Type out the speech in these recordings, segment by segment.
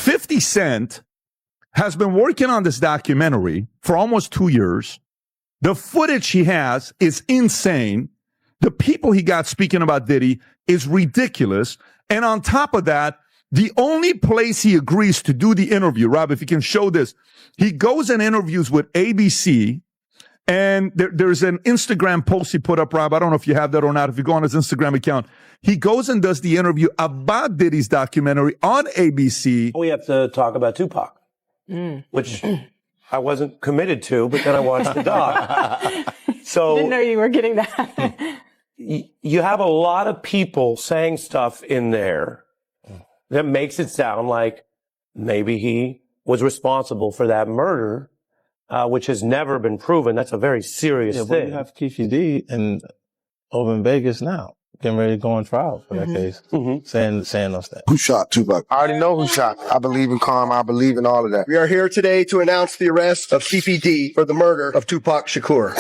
50 Cent has been working on this documentary for almost 2 years. The footage he has is insane. The people he got speaking about Diddy is ridiculous. And on top of that, the only place he agrees to do the interview, Rob, if you can show this, he goes and interviews with ABC. And there's an Instagram post he put up, Rob. I don't know if you have that or not. If you go on his Instagram account, he goes and does the interview about Diddy's documentary on ABC. We have to talk about Tupac, which I wasn't committed to, but then I watched the doc. So didn't know you were getting that. You have a lot of people saying stuff in there that makes it sound like maybe he was responsible for that murder. Which has never been proven. That's a very serious thing. But you have Keefe D over in Vegas now, getting ready to go on trial for that case, saying those things. Who shot Tupac? I already know who shot. I believe in karma. I believe in all of that. We are here today to announce the arrest of Keefe D for the murder of Tupac Shakur.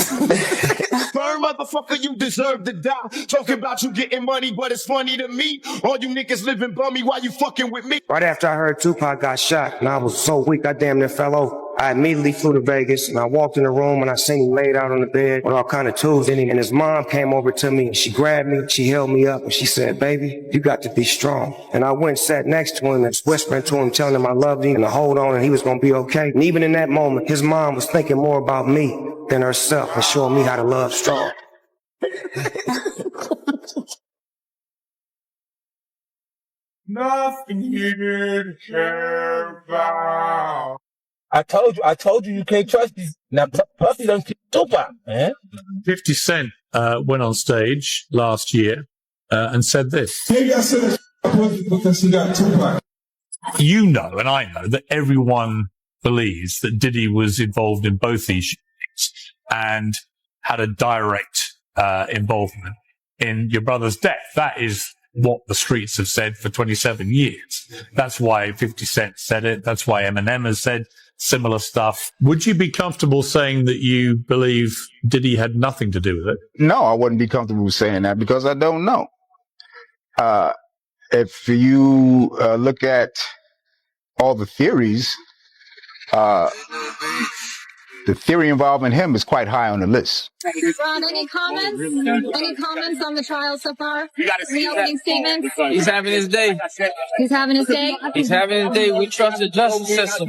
Burn, motherfucker, you deserve to die. Talking about you getting money, but it's funny to me. All you niggas living bummy while you fucking with me. Right after I heard Tupac got shot, and I was so weak, I damn near fell over. I immediately flew to Vegas, and I walked in the room, and I seen him laid out on the bed with all kind of tools in him. And his mom came over to me, and she grabbed me, she held me up, and she said, "Baby, you got to be strong." And I went and sat next to him and whispering to him, telling him I loved him and to hold on, and he was going to be okay. And even in that moment, his mom was thinking more about me than herself and showing me how to love strong. Nothing here to care about. I told you can't trust these. Now, Puffy don't keep Tupac, man. 50 Cent went on stage last year and said this. Maybe I said because he got Tupac. You know, and I know, that everyone believes that Diddy was involved in both these shootings and had a direct involvement in your brother's death. That is what the streets have said for 27 years. That's why 50 Cent said it. That's why Eminem has said similar stuff. Would you be comfortable saying that you believe Diddy had nothing to do with it? No, I wouldn't be comfortable saying that because I don't know. If you look at all the theories, the theory involving him is quite high on the list. Ron, any comments? Any comments on the trial so far? Any opening statements? He's having his day. He's having his day? He's having his day. We trust the justice system.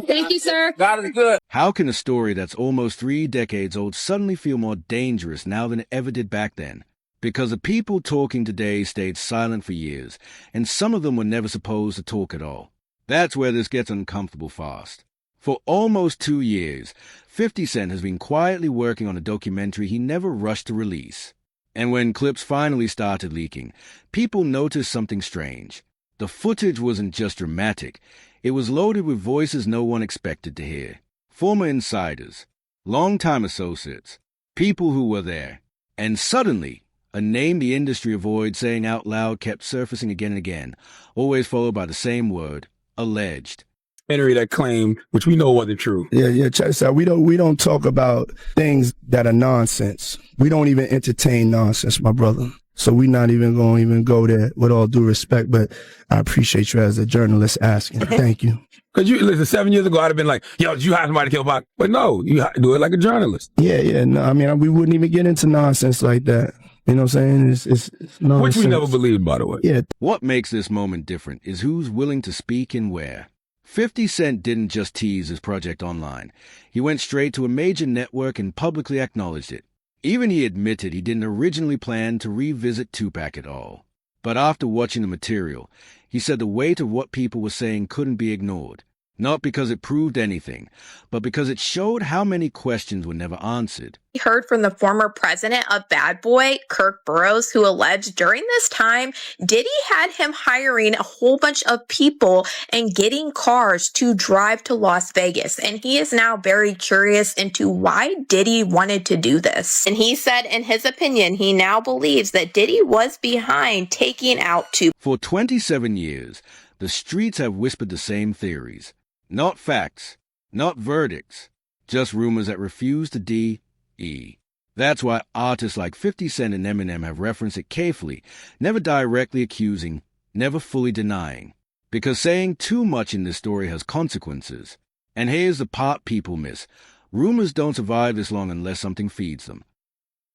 Thank you, sir. God is good. How can a story that's almost 3 decades old suddenly feel more dangerous now than it ever did back then? Because the people talking today stayed silent for years, and some of them were never supposed to talk at all. That's where this gets uncomfortable fast. For almost 2 years, 50 Cent has been quietly working on a documentary he never rushed to release. And when clips finally started leaking, people noticed something strange. The footage wasn't just dramatic. It was loaded with voices no one expected to hear. Former insiders, longtime associates, people who were there. And suddenly, a name the industry avoids saying out loud kept surfacing again and again, always followed by the same word, alleged. That claim, which we know wasn't true. Yeah, check this out. We don't talk about things that are nonsense. We don't even entertain nonsense, my brother. So we're not even going to go there with all due respect, but I appreciate you as a journalist asking. Thank you. Because you listen, 7 years ago, I'd have been like, yo, did you hire somebody to kill Pac? But no, you do it like a journalist. Yeah. No, I mean, we wouldn't even get into nonsense like that. You know what I'm saying? It's nonsense. Which we never believed, by the way. Yeah. What makes this moment different is who's willing to speak and where. 50 Cent didn't just tease his project online. He went straight to a major network and publicly acknowledged it. Even he admitted he didn't originally plan to revisit Tupac at all. But after watching the material, he said the weight of what people were saying couldn't be ignored. Not because it proved anything, but because it showed how many questions were never answered. We heard from the former president of Bad Boy, Kirk Burroughs, who alleged during this time, Diddy had him hiring a whole bunch of people and getting cars to drive to Las Vegas. And he is now very curious into why Diddy wanted to do this. And he said, in his opinion, he now believes that Diddy was behind taking out Tupac. For 27 years, the streets have whispered the same theories. Not facts, not verdicts, just rumors that refuse to D.E. That's why artists like 50 Cent and Eminem have referenced it carefully, never directly accusing, never fully denying. because saying too much in this story has consequences. And here's the part people miss. Rumors don't survive this long unless something feeds them.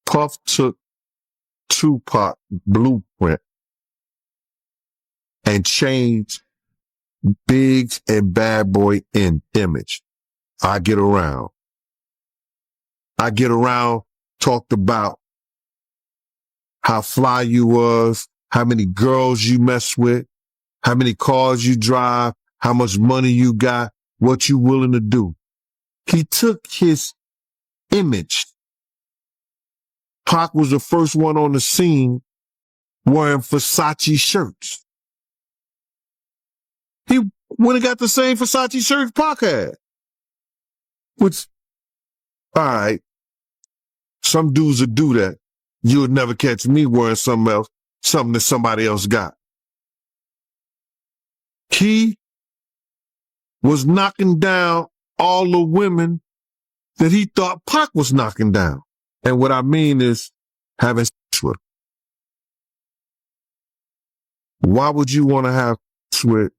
Puff took Tupac blueprint and changed Biggs and Bad Boy in image. I get around, talked about how fly you was, how many girls you mess with, how many cars you drive, how much money you got, what you willing to do. He took his image. Pac was the first one on the scene wearing Versace shirts. He went and got the same Versace shirts Pac had. Which, all right, some dudes would do that. You would never catch me wearing something else, something that somebody else got. He was knocking down all the women that he thought Pac was knocking down. And what I mean is having sex with them. Why would you want to have sex with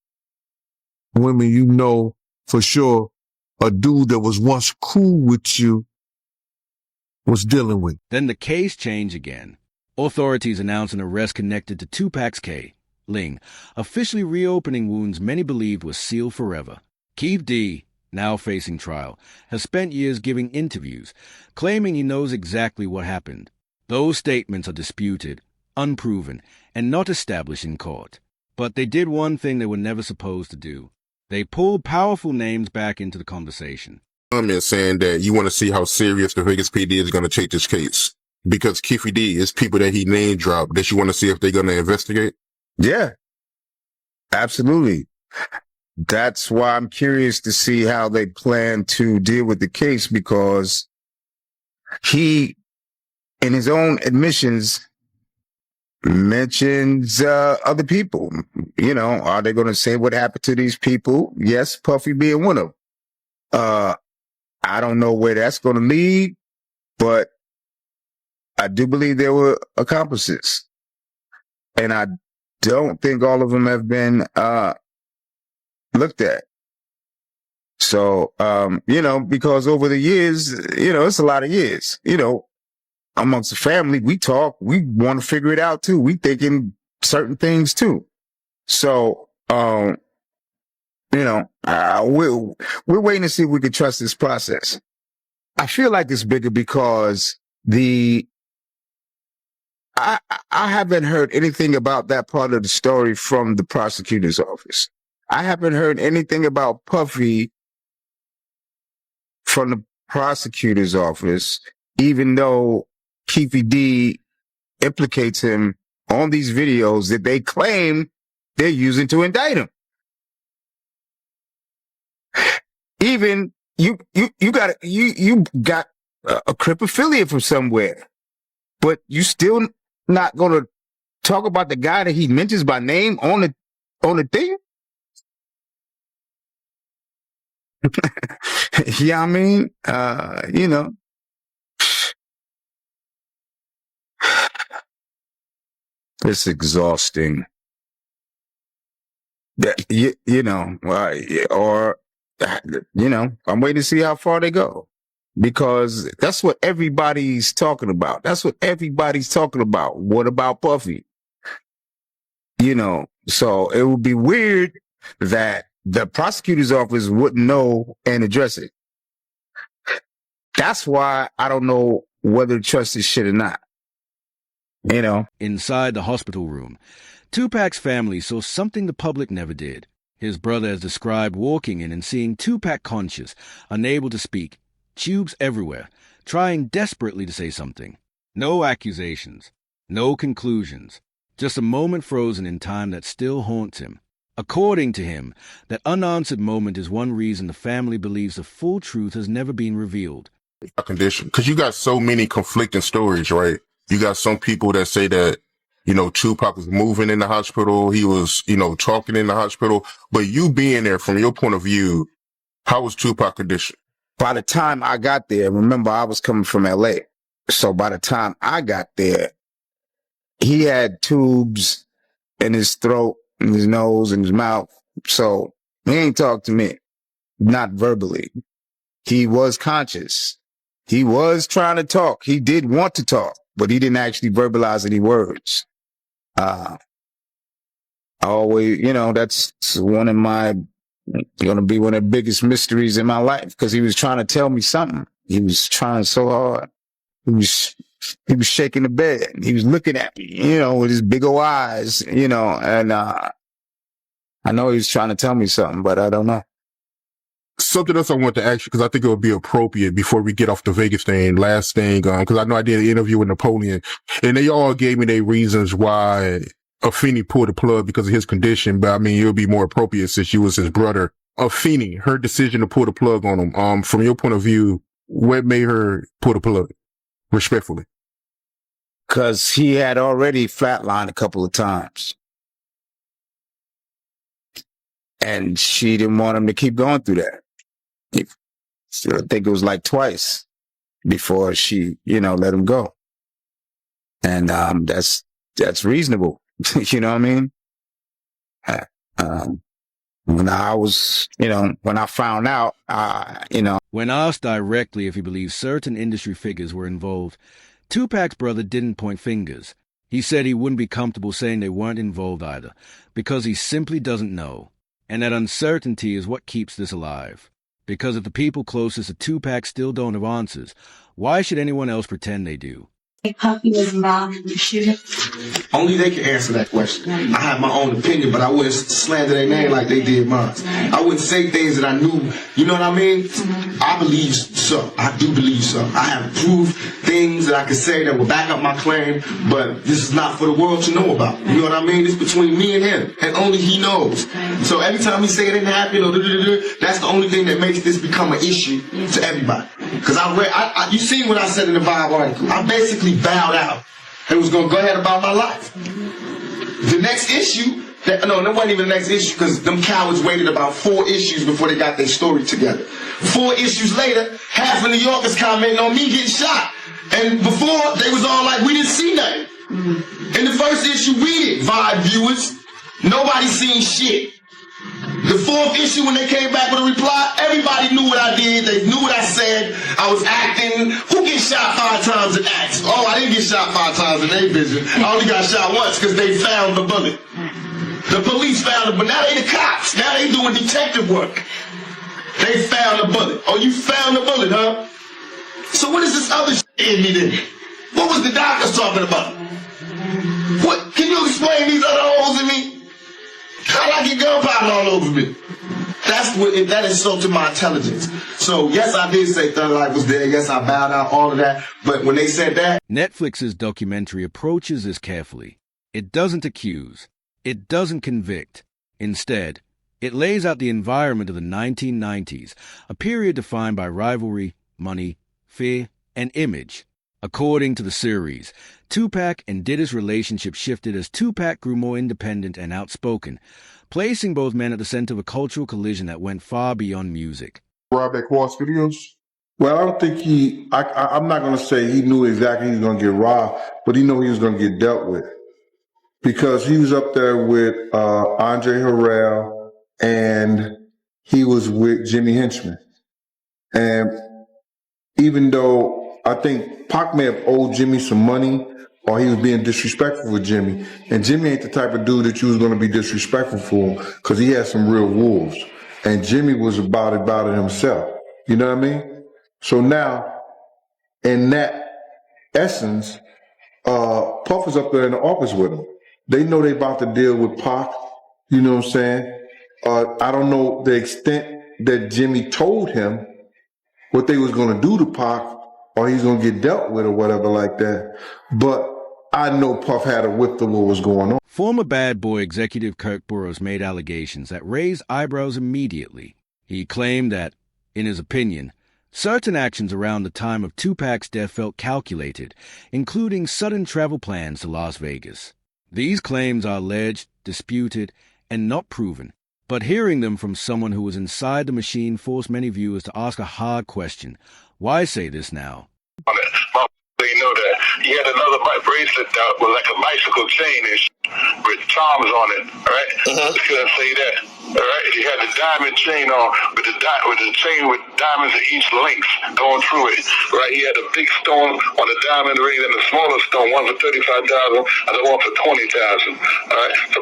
women you know for sure a dude that was once cool with you was dealing with? Then the case changed again. Authorities announced an arrest connected to Tupac's Ling, officially reopening wounds many believed were sealed forever. Keith D, now facing trial, has spent years giving interviews, claiming he knows exactly what happened. Those statements are disputed, unproven, and not established in court. But they did one thing they were never supposed to do. They pulled powerful names back into the conversation. Comment saying that you want to see how serious the Vegas PD is going to take this case. Because Keefe D is people that he name dropped that you want to see if they're going to investigate. Yeah, absolutely. That's why I'm curious to see how they plan to deal with the case, because he, in his own admissions, mentions other people. You know, are they going to say what happened to these people? Yes, Puffy being one of them. I don't know where that's going to lead, but I do believe there were accomplices. And I don't think all of them have been looked at. So, you know, because over the years, you know, it's a lot of years, you know, amongst the family, we talk, we want to figure it out too. We thinking certain things too. So, you know, we're waiting to see if we can trust this process. I feel like it's bigger because I haven't heard anything about that part of the story from the prosecutor's office. I haven't heard anything about Puffy from the prosecutor's office, even though Keefe D implicates him on these videos that they claim they're using to indict him. Even you got a Crip affiliate from somewhere, but you still not going to talk about the guy that he mentions by name on the thing? Yeah, I mean, you know, it's exhausting. You know, or, you know, I'm waiting to see how far they go, because that's what everybody's talking about. That's what everybody's talking about. What about Puffy? You know, so it would be weird that the prosecutor's office wouldn't know and address it. That's why I don't know whether to trust this shit or not. You know? Inside the hospital room, Tupac's family saw something the public never did. His brother has described walking in and seeing Tupac conscious, unable to speak, tubes everywhere, trying desperately to say something. No accusations, no conclusions, just a moment frozen in time that still haunts him. According to him, that unanswered moment is one reason the family believes the full truth has never been revealed. Condition, because you got so many conflicting stories, right? You got some people that say that, you know, Tupac was moving in the hospital, he was, you know, talking in the hospital, but you being there, from your point of view, how was Tupac condition? By the time I got there, remember, I was coming from LA. So by the time I got there, he had tubes in his throat, in his nose, in his mouth. So he ain't talked to me, not verbally. He was conscious. He was trying to talk. He did want to talk, but he didn't actually verbalize any words. I always, that's going to be one of the biggest mysteries in my life, because he was trying to tell me something. He was trying so hard. He was shaking the bed. He was looking at me, with his big old eyes, and I know he was trying to tell me something, but I don't know. Something else I want to ask you, because I think it would be appropriate before we get off the Vegas thing, last thing, because I know I did an interview with Napoleon, and they all gave me their reasons why Afeni pulled the plug because of his condition, but I mean, it would be more appropriate since you was his brother. Afeni, her decision to pull the plug on him, from your point of view, what made her pull the plug? Respectfully. Because he had already flatlined a couple of times. And she didn't want him to keep going through that. I think it was like twice before she, let him go. And that's reasonable. You know what I mean? When I was, when I found out, When asked directly if he believes certain industry figures were involved, Tupac's brother didn't point fingers. He said he wouldn't be comfortable saying they weren't involved either, because he simply doesn't know. And that uncertainty is what keeps this alive. Because if the people closest to Tupac still don't have answers, why should anyone else pretend they do? Puffy was involved in the shooting? Only they can answer that question. I have my own opinion, but I wouldn't slander their name like they did mine. I wouldn't say things that I knew. You know what I mean? I believe so. I do believe so. I have proved things that I could say that will back up my claim, but this is not for the world to know about. You know what I mean? It's between me and him, and only he knows. So every time he say it didn't happen, or that's the only thing that makes this become an issue to everybody. Because you seen what I said in the Vibe article. I basically bowed out and was going to go ahead about my life. The next issue, that wasn't even the next issue, because them cowards waited about 4 issues before they got their story together. 4 issues later, half of New Yorkers commenting on me getting shot. And before, they was all like, we didn't see nothing. In the first issue, we did, Vibe viewers. Nobody seen shit. The 4th issue, when they came back with a reply, everybody knew what I did. They knew what I said. I was acting. Who gets shot 5 times in acts? Oh, I didn't get shot 5 times in their vision. I only got shot once because they found the bullet. The police found it, but now they the cops. Now they doing detective work. They found the bullet. Oh, you found the bullet, huh? So what is this other shit in me then? What was the doctors talking about? What? Can you explain these other holes in me? How did I get gunpowder all over me? That insulted my intelligence. So yes, I did say Thug Life was there. Yes, I bowed out, all of that. But when they said that, Netflix's documentary approaches this carefully. It doesn't accuse. It doesn't convict. Instead, it lays out the environment of the 1990s, a period defined by rivalry, money, fear, and image. According to the series, Tupac and Diddy's relationship shifted as Tupac grew more independent and outspoken, placing both men at the center of a cultural collision that went far beyond music. Rob at Quad Studios? Well, I don't think I'm not going to say he knew exactly he was going to get robbed, but he knew he was going to get dealt with. Because he was up there with Andre Harrell, and he was with Jimmy Henchman. And even though I think Pac may have owed Jimmy some money, or he was being disrespectful with Jimmy. And Jimmy ain't the type of dude that you was going to be disrespectful for, because he had some real wolves. And Jimmy was about it himself. You know what I mean? So now, in that essence, Puff is up there in the office with him. They know they about to deal with Pac. You know what I'm saying? I don't know the extent that Jimmy told him what they was going to do to Pac, or he's going to get dealt with or whatever like that. But I know Puff had a whiff of what was going on. Former Bad Boy executive Kirk Burroughs made allegations that raised eyebrows immediately. He claimed that, in his opinion, certain actions around the time of Tupac's death felt calculated, including sudden travel plans to Las Vegas. These claims are alleged, disputed, and not proven, but hearing them from someone who was inside the machine forced many viewers to ask a hard question. Why say this now? They know that he had another bracelet that was like a bicycle chain, with charms on it, right? Couldn't say that. All right, he had the diamond chain on with the chain with diamonds in each length going through it. Right, he had a big stone on the diamond ring and a smaller stone, one for 35,000 and the one for 20,000. All right, so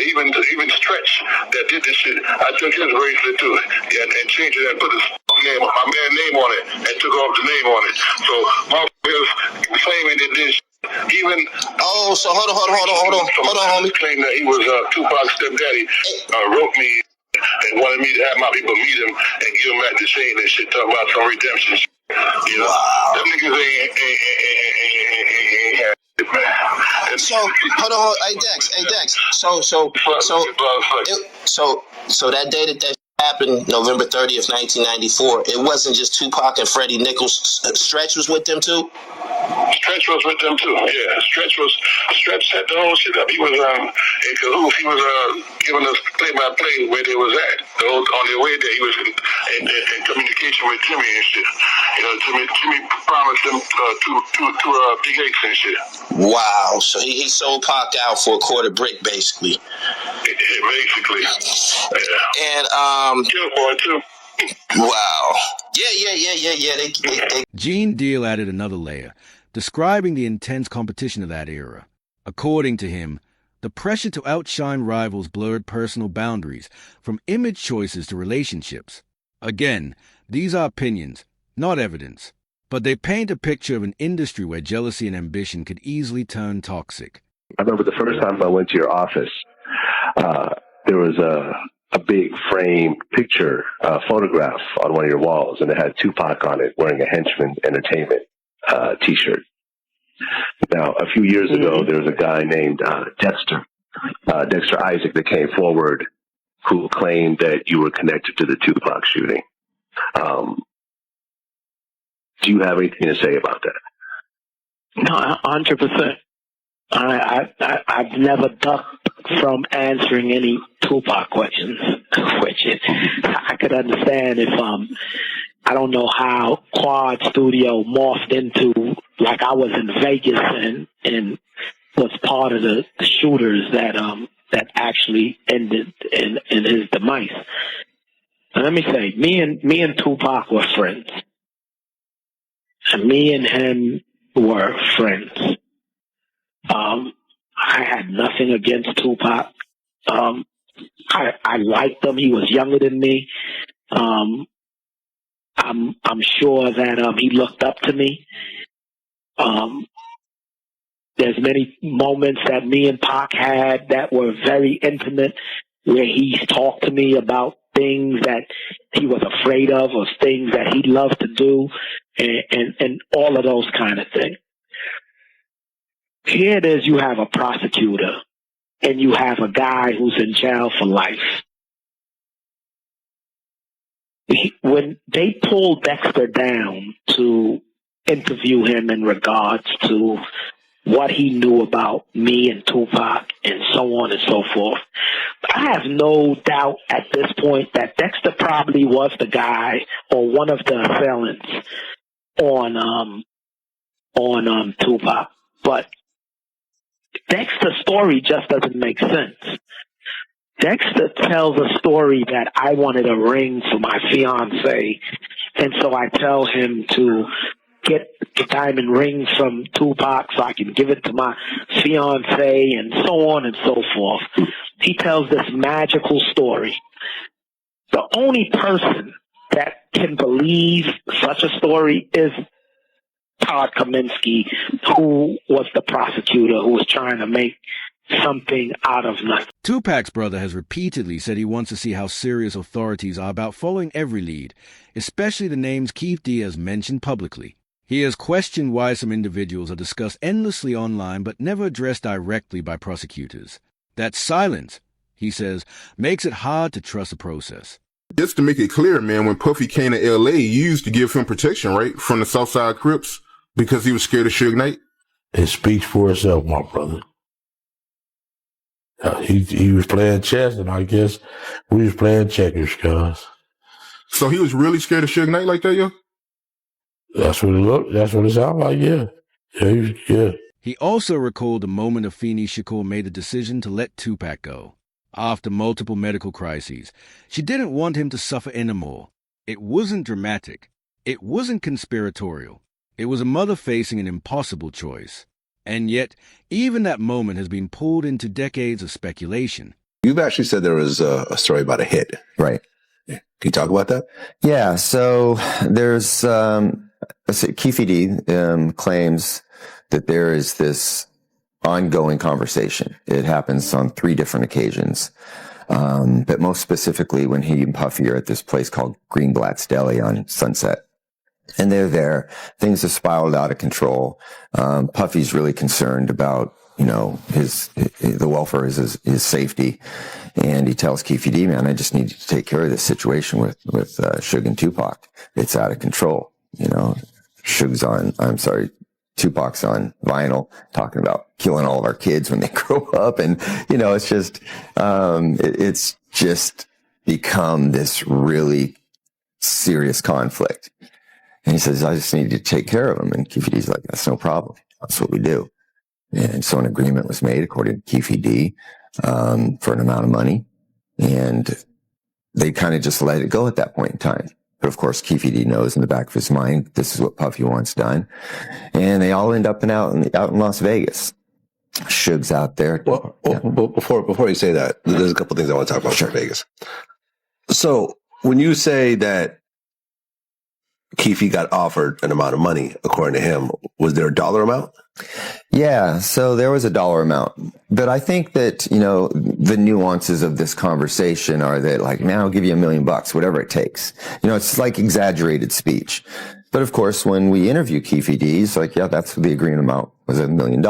even Stretch that did this shit, I took his bracelet too, and changed it and put his name, my man's name on it, and took off the name on it. So motherfuckers claiming that this. Even so hold on, homie. Claimed that he was Tupac's stepdaddy. Wrote me and wanted me to have my people meet him and give him back the chain and shit. Talking about some redemption. Shit. You know, them niggas ain't had it, man. So hold on, hey Dex. So that day that happened, November 30th, 1994. It wasn't just Tupac and Freddie Nichols. Stretch was with them too. Stretch was with them too. Yeah, Stretch set the whole shit up. He was in cahoots. He was giving us play-by-play where they was at. On their way there, he was in communication with Jimmy and shit. You know, Jimmy promised them two big eggs and shit. Wow. So he sold Pac out for a quarter brick, basically. Yeah, basically. Yeah. And Killboy too. Wow. Yeah. Gene Deal added another layer, describing the intense competition of that era. According to him, the pressure to outshine rivals blurred personal boundaries, from image choices to relationships. Again, these are opinions, not evidence, but they paint a picture of an industry where jealousy and ambition could easily turn toxic. I remember the first time I went to your office, there was a big frame picture, photograph on one of your walls, and it had Tupac on it wearing a Henchman Entertainment T-shirt. Now, a few years ago, there was a guy named Dexter Isaac, that came forward who claimed that you were connected to the Tupac shooting. Do you have anything to say about that? No, 100%. I've never ducked from answering any Tupac questions, which I could understand if I don't know how Quad Studio morphed into, like I was in Vegas and was part of the shooters that actually ended in his demise. And let me say, me and Tupac were friends. And me and him were friends. I had nothing against Tupac. I liked him. He was younger than me. I'm sure that he looked up to me. There's many moments that me and Pac had that were very intimate, where he talked to me about things that he was afraid of or things that he loved to do, and all of those kind of things. Here it is, you have a prosecutor and you have a guy who's in jail for life. When they pulled Dexter down to interview him in regards to what he knew about me and Tupac and so on and so forth, I have no doubt at this point that Dexter probably was the guy or one of the assailants on Tupac. But Dexter's story just doesn't make sense. Dexter tells a story that I wanted a ring for my fiance, and so I tell him to get the diamond ring from Tupac so I can give it to my fiance, and so on and so forth. He tells this magical story. The only person that can believe such a story is Todd Kaminsky, who was the prosecutor who was trying to make something out of nothing. Tupac's brother has repeatedly said he wants to see how serious authorities are about following every lead, especially the names Keith D has mentioned publicly. He has questioned why some individuals are discussed endlessly online but never addressed directly by prosecutors. That silence, he says, makes it hard to trust the process. Just to make it clear, man, when Puffy came to L.A., you used to give him protection, right, from the Southside Crips because he was scared of Suge Knight? It speaks for itself, my brother. He was playing chess, and I guess we was playing checkers, cuz. So he was really scared of Suge Knight like that, yo? That's what it looked. That's what it sounded like, yeah. Yeah. He also recalled the moment Afeni Shakur made the decision to let Tupac go. After multiple medical crises, she didn't want him to suffer anymore. It wasn't dramatic. It wasn't conspiratorial. It was a mother facing an impossible choice. And yet, even that moment has been pulled into decades of speculation. You've actually said there was a story about a hit. Right. Can you talk about that? Yeah. So there's, Keefe D claims that there is this ongoing conversation. It happens on 3 different occasions. But most specifically when he and Puffy are at this place called Greenblatt's Deli on Sunset. And they're there. Things have spiraled out of control. Puffy's really concerned about, the welfare is his safety. And he tells Keefe D, man, I just need you to take care of this situation with Suge and Tupac. It's out of control. Tupac's on vinyl talking about killing all of our kids when they grow up. And, it's just, it's just become this really serious conflict. And he says, I just need to take care of him. And Keefe D's like, that's no problem. That's what we do. And so an agreement was made, according to Keefe D, for an amount of money. And they kind of just let it go at that point in time. But of course, Keefe D knows in the back of his mind, this is what Puffy wants done. And they all end up out in Las Vegas. Suge's out there. Well, before you say that, there's a couple things I want to talk about in Vegas. So when you say that Keefe got offered an amount of money, according to him, was there a dollar amount? Yeah, so there was a dollar amount. But I think that, the nuances of this conversation are that, like, man, I'll give you $1 million, whatever it takes. It's like exaggerated speech. But of course, when we interview Keefe D, he's like, yeah, that's the agreement amount was $1 million.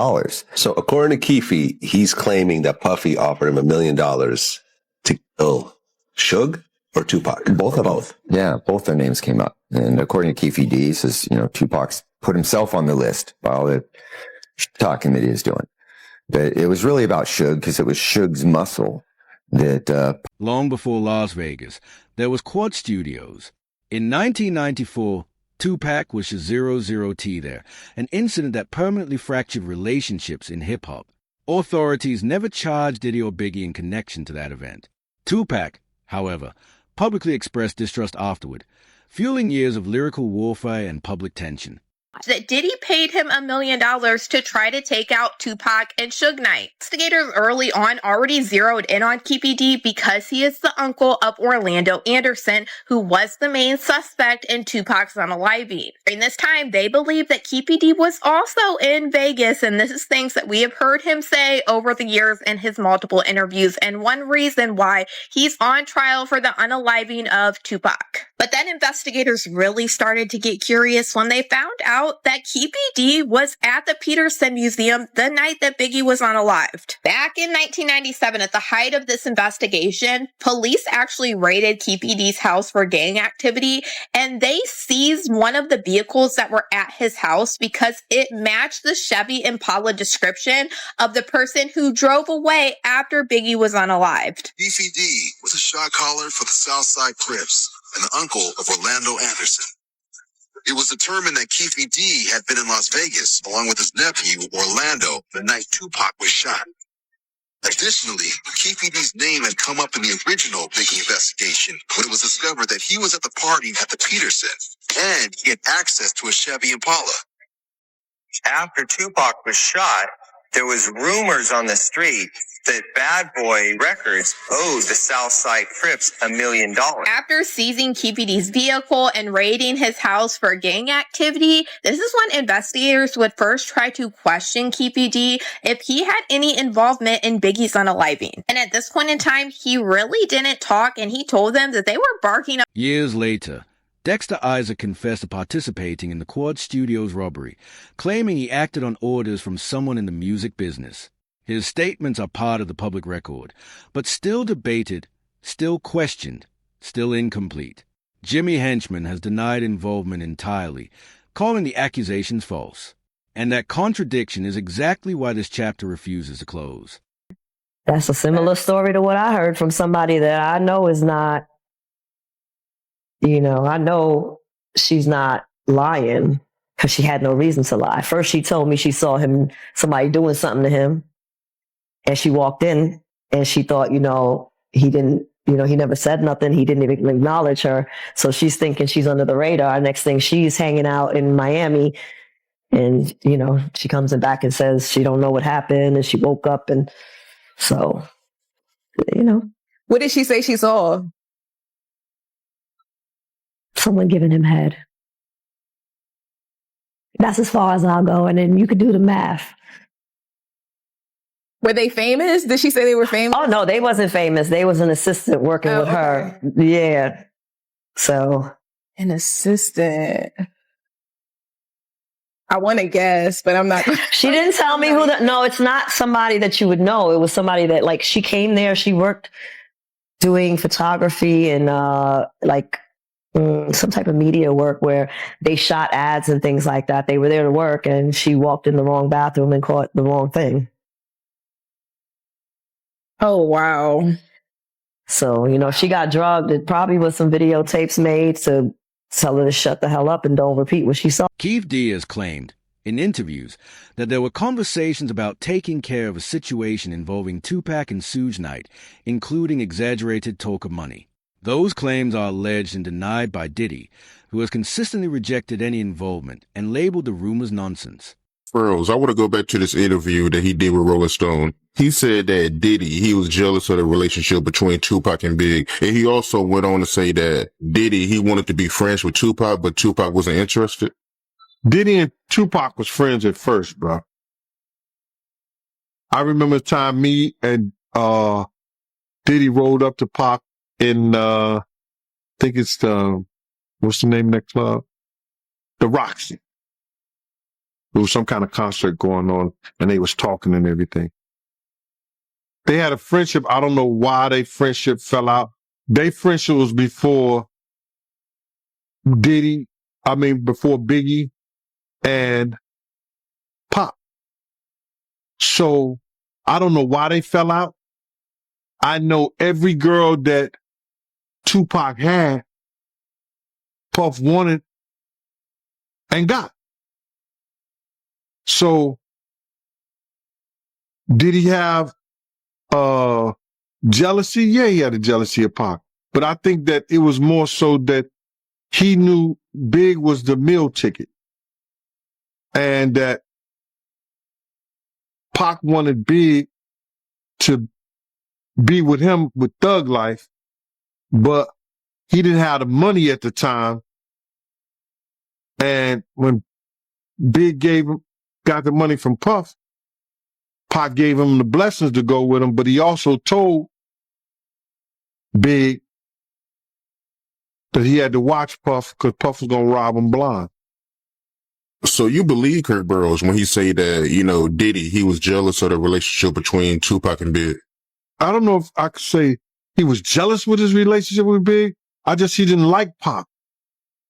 So according to Keefe, he's claiming that Puffy offered him $1 million to kill Suge or Tupac? Both of them. Yeah, both their names came up. And according to Keefe D, he says, Tupac's put himself on the list by all the talking that he was doing. But it was really about Suge because it was Suge's muscle that... Long before Las Vegas, there was Quad Studios. In 1994, Tupac was to 00T there, an incident that permanently fractured relationships in hip-hop. Authorities never charged Diddy or Biggie in connection to that event. Tupac, however, publicly expressed distrust afterward, fueling years of lyrical warfare and public tension. That Diddy paid him $1 million to try to take out Tupac and Suge Knight. Investigators early on already zeroed in on Keefe D because he is the uncle of Orlando Anderson, who was the main suspect in Tupac's unaliving. During this time, they believed that Keefe D was also in Vegas, and this is things that we have heard him say over the years in his multiple interviews, and one reason why he's on trial for the unaliving of Tupac. But then investigators really started to get curious when they found out that Keefe D was at the Peterson Museum the night that Biggie was unalived. Back in 1997, at the height of this investigation, police actually raided Keefe D's house for gang activity, and they seized one of the vehicles that were at his house because it matched the Chevy Impala description of the person who drove away after Biggie was unalived. Keefe D was a shot caller for the Southside Crips and the uncle of Orlando Anderson. It was determined that Keefe D had been in Las Vegas along with his nephew, Orlando, the night Tupac was shot. Additionally, Keefe D's name had come up in the original Biggie investigation when it was discovered that he was at the party at the Peterson and he had access to a Chevy Impala. After Tupac was shot, there was rumors on the street that Bad Boy Records owed the Southside Crips $1 million. After seizing Keefe D's vehicle and raiding his house for gang activity, this is when investigators would first try to question Keefe D if he had any involvement in Biggie's unaliving. And at this point in time, he really didn't talk, and he told them that they were barking up. Years later, Dexter Isaac confessed to participating in the Quad Studios robbery, claiming he acted on orders from someone in the music business. His statements are part of the public record, but still debated, still questioned, still incomplete. Jimmy Henchman has denied involvement entirely, calling the accusations false. And that contradiction is exactly why this chapter refuses to close. That's a similar story to what I heard from somebody that I know is not, I know she's not lying. because she had no reason to lie. First, she told me she saw somebody doing something to him, and she walked in and she thought, he didn't, he never said nothing. He didn't even acknowledge her. So she's thinking she's under the radar. Next thing, she's hanging out in Miami, and, she comes back and says she don't know what happened, and she woke up, and so, What did she say she saw? Someone giving him head. That's as far as I'll go, and then you could do the math. Were they famous? Did she say they were famous? Oh, no, they wasn't famous. They was an assistant working with her. Yeah. So. An assistant. I want to guess, but I'm not. She didn't tell me no, it's not somebody that you would know. It was somebody that, she came there, she worked doing photography and, some type of media work where they shot ads and things like that. They were there to work, and she walked in the wrong bathroom and caught the wrong thing. Oh, wow. So, she got drugged. It probably was some videotapes made to tell her to shut the hell up and don't repeat what she saw. Keith D has claimed in interviews that there were conversations about taking care of a situation involving Tupac and Suge Knight, including exaggerated talk of money. Those claims are alleged and denied by Diddy, who has consistently rejected any involvement and labeled the rumors nonsense. Furrows, I want to go back to this interview that he did with Rolling Stone. He said that Diddy, he was jealous of the relationship between Tupac and Big. And he also went on to say that Diddy, he wanted to be friends with Tupac, but Tupac wasn't interested. Diddy and Tupac was friends at first, bro. I remember the time me and Diddy rolled up to Pac in, I think it's what's the name of that club? The Roxy. There was some kind of concert going on, and they was talking and everything. They had a friendship. I don't know why their friendship fell out. Their friendship was before before Biggie and Pop. So I don't know why they fell out. I know every girl that Tupac had, Puff wanted and got. So did he have jealousy? Yeah, he had a jealousy of Pac. But I think that it was more so that he knew Big was the meal ticket. And that Pac wanted Big to be with him with Thug Life, but he didn't have the money at the time. And when Big got the money from Puff, Pac gave him the blessings to go with him, but he also told Big that he had to watch Puff because Puff was going to rob him blind. So you believe Kirk Burroughs when he say that, Diddy, he was jealous of the relationship between Tupac and Big? I don't know if I could say he was jealous with his relationship with Big. He didn't like Pac.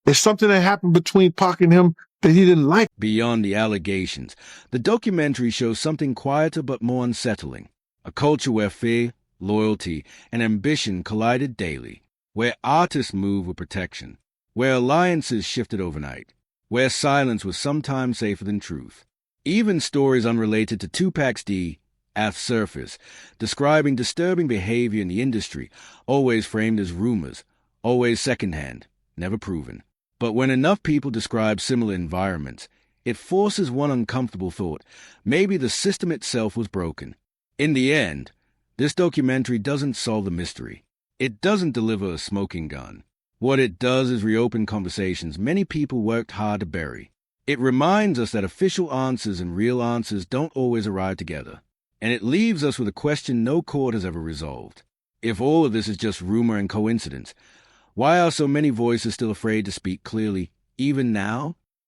It's something that happened between Pac and him that he didn't like. Beyond the allegations, the documentary shows something quieter but more unsettling. A culture where fear, loyalty, and ambition collided daily. Where artists moved with protection. Where alliances shifted overnight. Where silence was sometimes safer than truth. Even stories unrelated to Tupac's D have surfaced, describing disturbing behavior in the industry, always framed as rumors, always secondhand, never proven. But when enough people describe similar environments, it forces one uncomfortable thought. Maybe the system itself was broken. In the end, this documentary doesn't solve the mystery. It doesn't deliver a smoking gun. What it does is reopen conversations many people worked hard to bury. It reminds us that official answers and real answers don't always arrive together. And it leaves us with a question no court has ever resolved. If all of this is just rumor and coincidence, why are so many voices still afraid to speak clearly, even now?